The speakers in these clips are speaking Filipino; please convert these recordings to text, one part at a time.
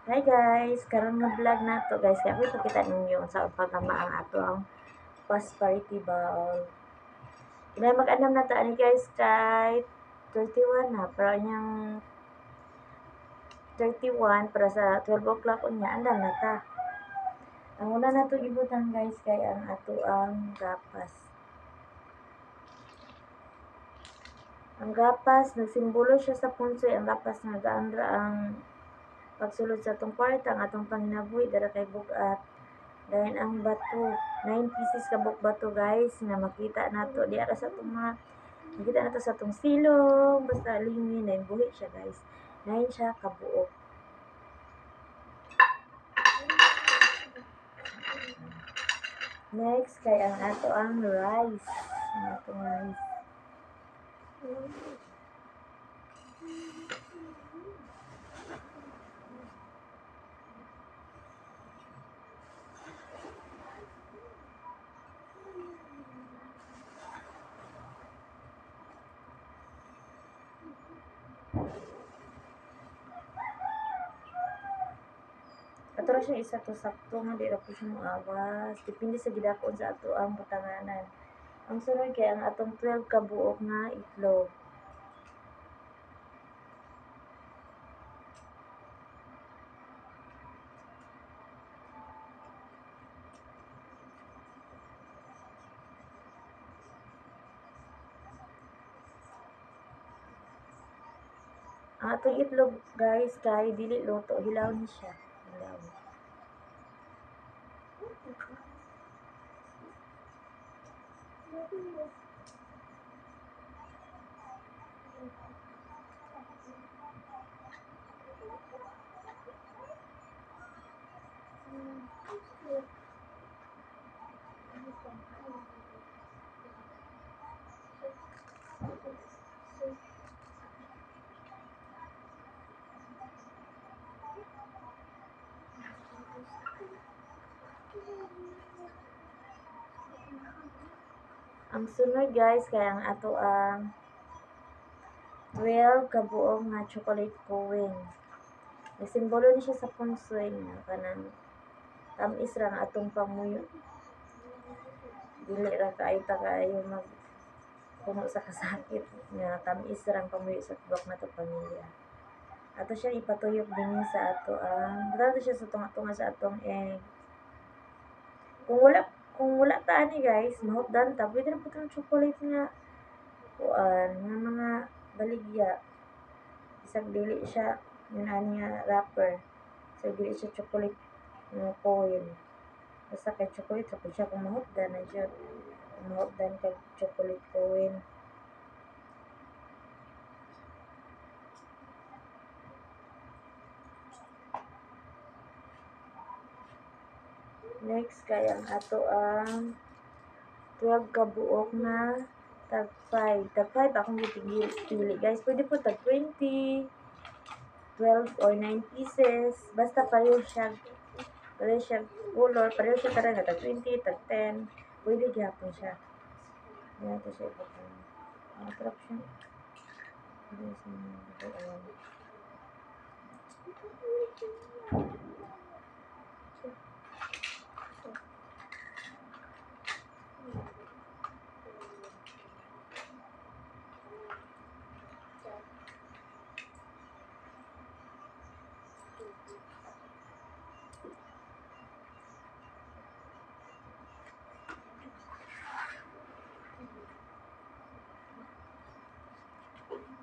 Hi guys, karon nga vlog na to guys. Kaya ako ipakita ninyo sa pagkama ang ato ang prosperity ball. Kaya mag-anam na ta ani guys kay 31 na. Pero yung 31 para sa 12 o'clock unya andan na ta. Ang una na to ibutan guys kay ang ato ang gapas. Ang gapas nagsimbolo siya sa punsoy. Ang gapas nga gaandra ang pagsulod sa atong kwarta ang atong panginabuhi dara kay bugat. Dahil ang bato, 9 pieces kabuk bato guys, na makita nato di ara sa atong mga makita nato sa atong silong, basta lingin na buhi siya guys. 9 siya kabuok. Next kay ang ato ang rice. Ang atong rice. Ato ra siya isa to sakto nga di ra po siya moawas. Depende sa gidakon sa ato ang butanganan. Ang sunod kay ang atong 12 kabuok nga itlog. Ang atong itlog guys kay dili luto, hilaw ni siya. Hilaw. Ang sunod guys kay ang ato ang 12 kabuok nga chocolate coin. Nagsimbolo ni siya sa punsoy nga kanang tamis ra nga atong pamuyo. Dili ra kaayo ta kaayo mag puno sa kasakit nga tamis ra ang pamuyo sa tubak nato pamilya. Ato siya ipatuyok dinhi sa ato ang dito siya sa tunga-tunga sa atong egg. Kung wala ta ani guys, mahutdan ta, pwede ra pud ang chocolate nga kuan nga mga baligya. Isag dili siya yun ani nga wrapper. So dili siya chocolate nga coil. Basta kay chocolate ra pud siya kung mahutdan na siya. Kung mahutdan kag chocolate coil. Next kay ang ato ang 12 kabuok nga tag 5. Tag 5 akong pili guys. Pwede po tag 20, 12 or 9 pieces. Basta pareho siya color, pareho siya talaga tag 20, tag 10. Pwede gyapon siya. Yan to siya ibutang. Ang sarap siya.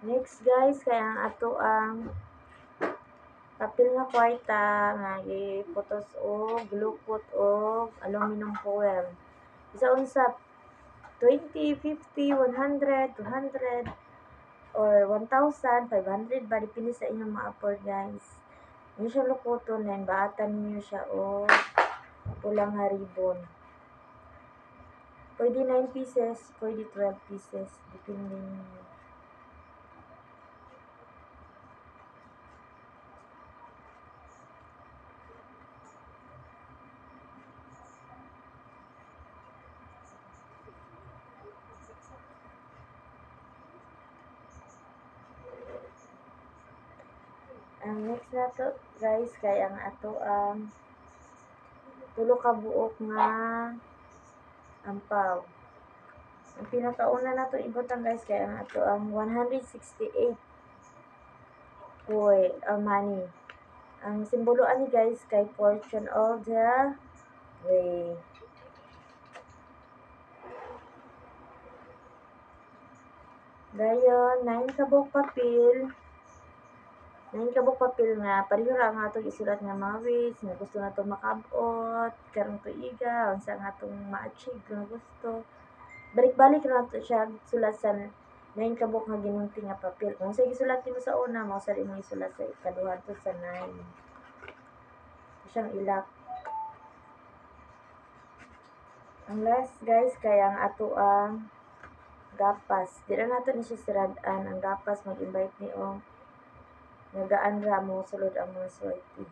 Next guys, kaya ang ato ang papel nga kwarta nga iputos og glupot og aluminum foil. Isa unsa 20, 50, 100, 200 or 1,000, 500 ba depende sa inyong mga afford guys. Inyo siya lukoton then baatan niyo siya og pulang nga ribbon. Pwede 9 pieces, pwede 12 pieces, depende ninyo. Ang next na to guys kay ang ato ang tulo ka buok nga ampaw. Ang pinakauna na to ibutang guys kay ang ato ang 168 money. Ang simbolo ani guys kay fortune of the way. Dayon 9 ka buok papel. 9 ka buok papel nga pareho ra nga atong isulat nga mga ways nga gusto nato makabot karong tuiga unsa nga atong ma-achieve nga gusto. Balik-balik ra nato siya sulat sa 9 ka buok nga ginunti nga papel. Kung sa gisulat nimo sa una, mao sa imong isulat sa ikaduha sa 9. Siyang ilak. Ang last guys kay ang ato ang gapas. Di ra nato ni siya sirad-an ang gapas mag-invite ni nagaan ra mo sulod ang mga swerte.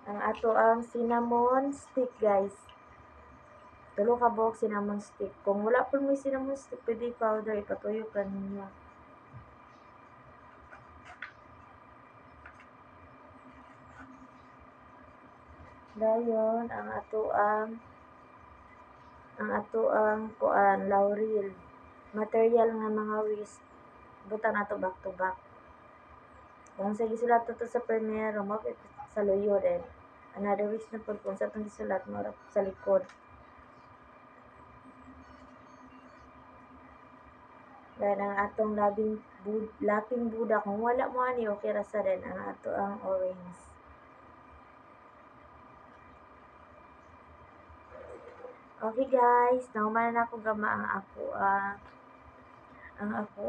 Ang ato ang cinnamon stick guys. Tulo ka buok cinnamon stick. Kung wala pa mo cinnamon stick, pwede powder ipatuyo ka ninyo. Dayon ang ato ang kuan laurel. Material nga mga waste butang nato back to back. Kung sa gisulat to sa primero mo sa luyo din. Another waste na pud kung sa itong gisulat mo sa likod. Then ang atong laping Buddha kung wala mo ani okay ra sa din ang ato ang orange. Okay guys, nahuman na ako gama ang ako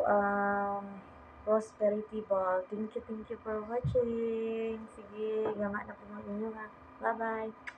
prosperity ball. Thank you for watching. Sige, gama na po mo inyo ha. Bye-bye.